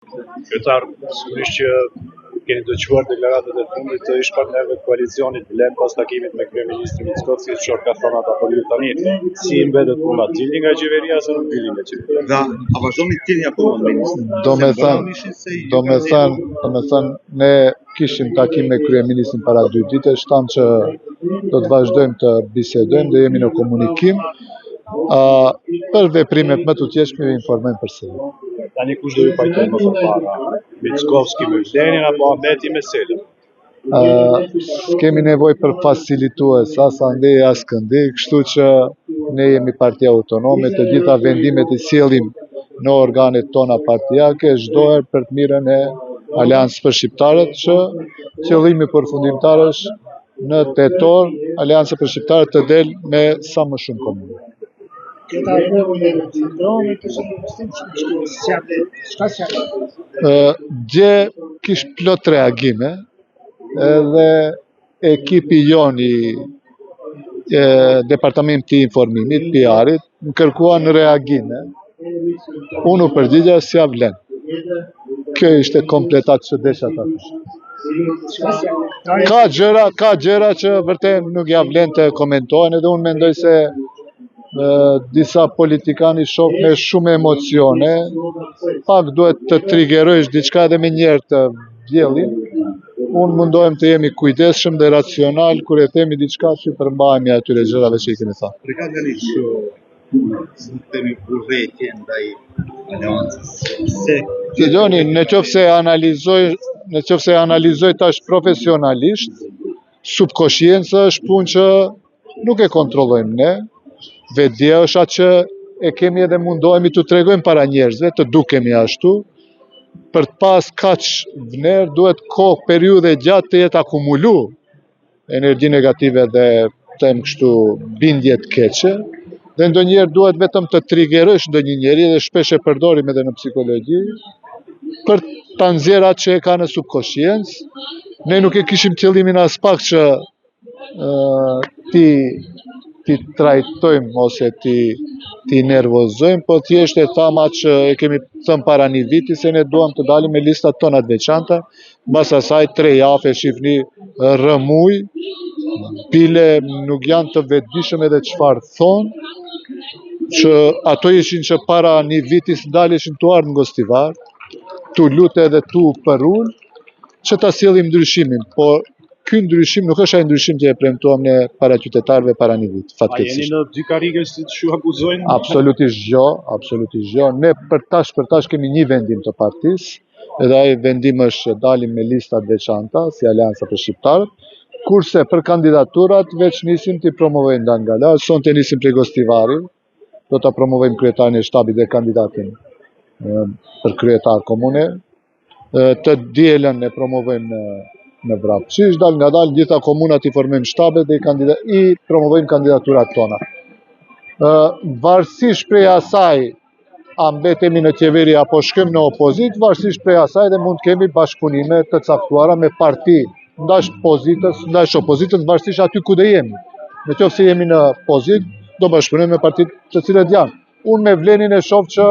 Kryetar, sigurisht që keni dëgjuar deklaratat e fundit të ish partnerëve të koalicionit Blen pas takimit me kryeministrin Mickoci, çfarë ka thënë ata për ju tani? Si i mbetet puna? Dilni nga qeveria ose nuk dilni nga qeveria? Dhe a vazhdoni të jeni apo ministri? Do me thënë, ne kishim takim me kryeministrin para 2 ditësh, tham që do të vazhdojmë të bisedojmë, do jemi në komunikim. Për veprimet më të tjeshme ju informojmë përsëri. Tani kush do ju pajtojë më përpara? Mickoci me Blenin apo Ahmeti me Selën? Kemi nevojë për facilitues, as andej as këndej, kështu që ne jemi partia autonome, të gjitha vendimet i sjellim në organet tona partijake, çdo herë për të mirën e Aleancës për Shqiptarët, që qëllimi përfundimtar është në tetor Aleanca për Shqiptarët të del me sa më shumë komune. Dje kish plot reagime, edhe ekipi jon i departamenti i informimit, PR-it, më kërkuan reagime. Unë u përgjigja si ja vlen. Kjo ishte kompletat që desha ta thësh. Ka gjëra që vërtet nuk ja vlen të komentohen, edhe unë mendoj se disa politikani shoh me shumë emocione, pak duhet të triggerojsh diçka edhe me njerë të vjellin. Unë mundohem të jemi kujdesshëm dhe racional kur e themi diçka që përmbahemi atyre gjërave që i kemi thënë. Realisht që nuk themi urrëtie ndaj Aleancës. Dgjoni, në qoftë se analizoj tash profesionalisht, subkonscienca është punë që nuk e kontrollojmë ne. Vetdia është atë që e kemi edhe mundohemi të tregojmë para njerëzve, të dukemi ashtu. Për të pas kaq vlerë duhet kohë, periudhe gjatë të jetë akumulu energji negative dhe them kështu bindje të keqe. Dhe ndonjëherë duhet vetëm të triggerosh ndonjë njeri, dhe shpesh e përdorim edhe në psikologji, për ta nxjerrë atë që e ka në subkonsciencë. Ne nuk e kishim qëllimin as pak që ti trajtojmë ose ti nervozojmë, po thjesht e tham atë që e kemi thënë para një viti, se ne duam të dalim me listat tona të veçanta, mbas asaj 3 javë shihni rrëmuj, bile nuk janë të vetëdijshëm edhe çfarë thonë, që ato ishin që para një viti s'daleshin tu ardhë në Gostivar, tu lutë edhe tu për ullë, që ta sjellim ndryshimin, por ky ndryshim nuk është ai ndryshim që e premtuam ne para qytetarëve para një vit, fatkeqësisht. A jeni në dy karrige si ju akuzojnë? Absolutisht jo. Ne për tash kemi një vendim të partisë, edhe ai vendim është që dalim me lista të veçanta si Aleanca për Shqiptarët, kurse për kandidaturat veç nisim të promovojmë nga sonte nisim prej Gostivarit, do ta promovojmë kryetarin e shtabit dhe kandidatin për kryetar komune. Të dielën e promovojmë në Vrapçish, dal nga dal gjitha komunat i formojmë shtabet dhe i promovojmë kandidaturat tona. Varësisht prej asaj a mbetemi në qeveri apo shkojmë në opozit, varësisht prej asaj dhe mund të kemi bashkëpunime të caktuara me parti ndash opozitës, varësisht aty ku do jemi. Në qoftë se jemi në pozit, do bashkëpunojmë me partit të cilet janë. Unë me Vlenin e shoh që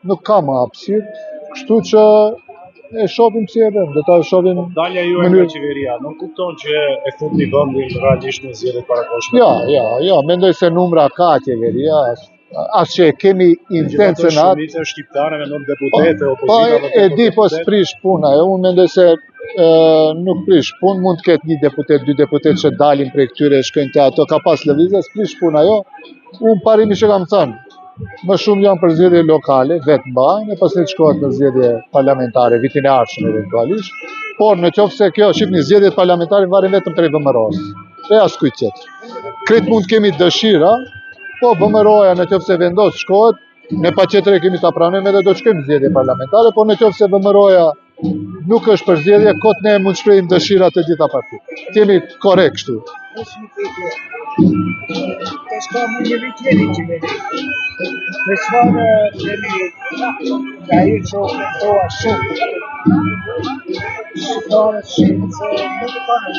nuk ka më hapësirë, kështu që e shohim si e vëm, do ta shohim. Dalja juaj nga qeveria, nuk kupton që e futni vendin realisht në zgjedhjet parakoshme. Jo, mendoj se numra ka qeveria, as që e kemi intencën atë. Shumica shqiptare me nënt deputete, opozita. E di po s'prish puna, unë mendoj se nuk prish punë, mund të ketë 1 deputet, 2 deputet që dalin prej këtyre, shkojnë te ato, ka pas lëvizje, s'prish puna jo. Unë parimisht që kam thënë, më shumë janë për zgjedhje lokale, vetë mbajnë, e pastaj shkohet në zgjedhje parlamentare vitin e ardhshëm eventualisht. Por në qoftë se kjo shihni zgjedhjet parlamentare varen vetëm prej VMRO-s. E askujt tjetër. Krejt mund kemi dëshira, po VMRO-ja në qoftë se vendos shkohet, ne patjetër e kemi ta pranojmë edhe do të shkojmë në zgjedhje parlamentare, por në qoftë se VMRO-ja nuk është për zgjedhje, kot ne mund të shprehim dëshirat e gjitha partitë. Jemi korrekt kështu. Tash ka më një vit jeni qeveri. Për çfarë jeni nga ai që ofendoa shumë? Shqiptarët shihin se nuk e kanë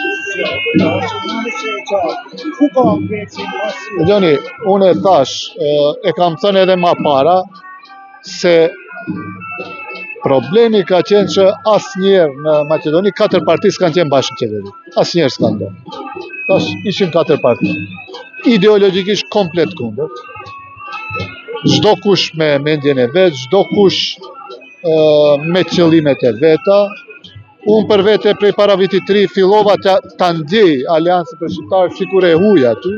ku ka veci pasi? Dgjoni, unë thash, e kam thënë edhe më para, se Problemi ka qenë që asnjëherë në Maqedoni 4 parti s'kanë qenë bashkë në qeveri. Asnjëherë s'ka ndodhur. Tash ishin 4 parti. Ideologjikisht komplet kundër. Çdo kush me mendjen e vet, çdo kush me qëllimet e veta. Unë për vete prej para vitit 3 fillova ta ndjej Aleancën për Shqiptarë sikur e huaj aty.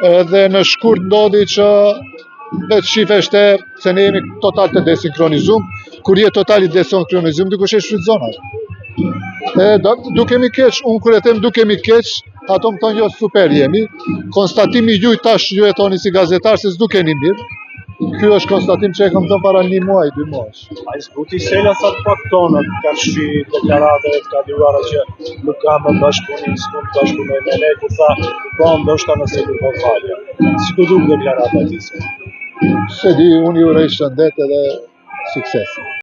Edhe në shkurt ndodhi që vetë shifeshte se ne jemi total të desinkronizum, kur je total i desinkronizum, dikush e shfrytëzon atë. Dukemi keq, unë kur e them dukemi keq, ato më thonë jo super jemi. Konstatimi juaj tash ju e thoni si gazetar se s'dukeni mirë. Ky është konstatim që e kam thënë para 1 muaji, 2 muajsh. Ai zbuti sela sa të paktonat kanë shpi deklaratave të kaluara që nuk ka më bashkëpunim, s'mund të bashkëpunoj me ne, kur tha, po ndoshta nëse nuk po falja. Si të duk deklarata ti? Se di, unë ju urej shëndet edhe sukses.